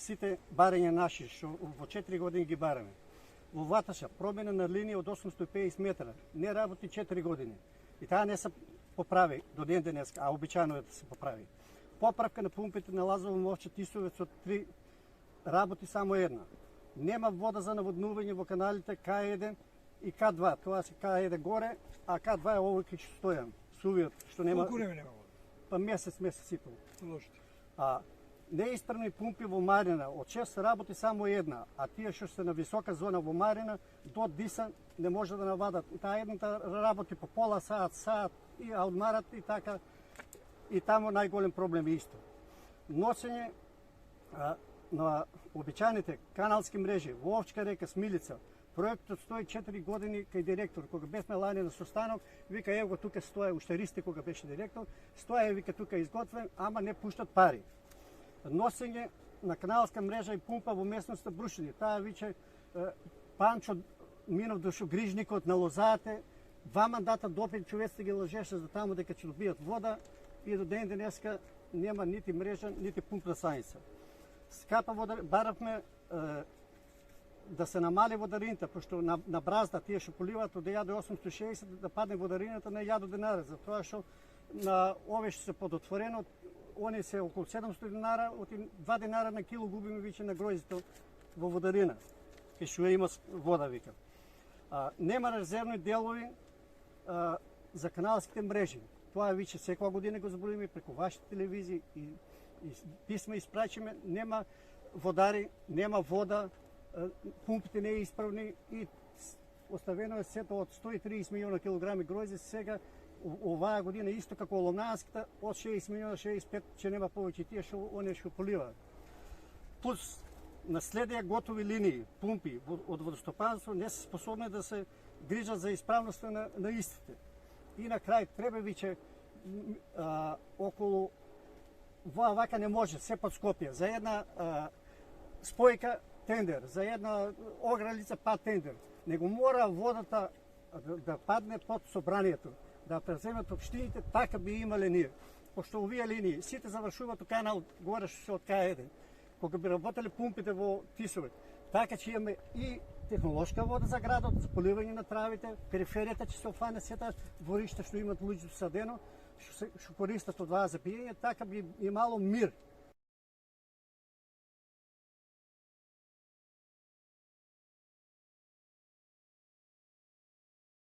сите барања наши, што во 4 години ги бараме. Во Ваташа промена на линија од 850 метра не работи 4 години. И таа не се поправи до ден денеска, а обичаено е да се поправи. Поправка на пумпите на Лазово мовче Тисовец од 3 работи само една. Нема вода за наводнување во каналите К1 и К2. Тоа се К1 горе, а К2 е овој кај што стојам. Сувиот, што нема... Колку време нема вода? Па месец и пол. Лошите. А неисправни пумпи во Марина, од 6 работи само една, а тие што се на висока зона во Марина, до Дисан не може да навадат. Таа едната работи по пола саат, и одмарат и така. И тамо најголем проблем е исто. Носење на обичајните каналски мрежи во Овчка река, Смилица, проектот стои 4 години кај директор. Кога бевме лани на состанок, вика ево тука стоја, уште Ристи кога беше директор, стоја вика тука изготвен, ама не пуштат пари. Носење на каналска мрежа и пумпа во местноста Брушини. Таа виче Панчо минав до Шугрижникот на лозаате, 2 мандата допит човеците ги лажеше за таму дека ќе добијат вода и до ден денеска нема нити мрежа, нити пумпна станица. Скапа вода, баравме да се намали водарината, пошто на бразда тие што поливаат од 1860 да падне водарината на 1000 денари, затоа што на овие што се подотворено, они се околу 700 динара, од 2 динара на кило губиме виќе на гроздето во водарина, кај што има вода, вика. Нема резервни делови за каналските мрежи. Тоа виќе секоја година го збориме преку вашите телевизии и писма испрачиме, нема водари, нема вода, пумпите не е исправни и оставено е сето од 130 милиона килограми грозде, сега оваа година исто како ломнанската од 60 милиона 65 ќе нема повеќе тие што оние што поливаат. Плюс на следија готови линии, пумпи од водостопанство не се способни да се грижат за исправноста на истите. И на крај треба виќе околу вака не може, се под Скопје, за една спојка тендер, за една огралица пат тендер, него мора водата да падне под собранието, да преземат општините, така би имале ние. Пошто овие линии, сите завршуваат канал горе што се од К1, кога би работеле пумпите во Тисовец, така че имаме и технолошка вода за градот, за поливање на травите, периферијата ќе се офане сета дворишта што имат луѓе садено, што користат од оваа за пиење, така би имало мир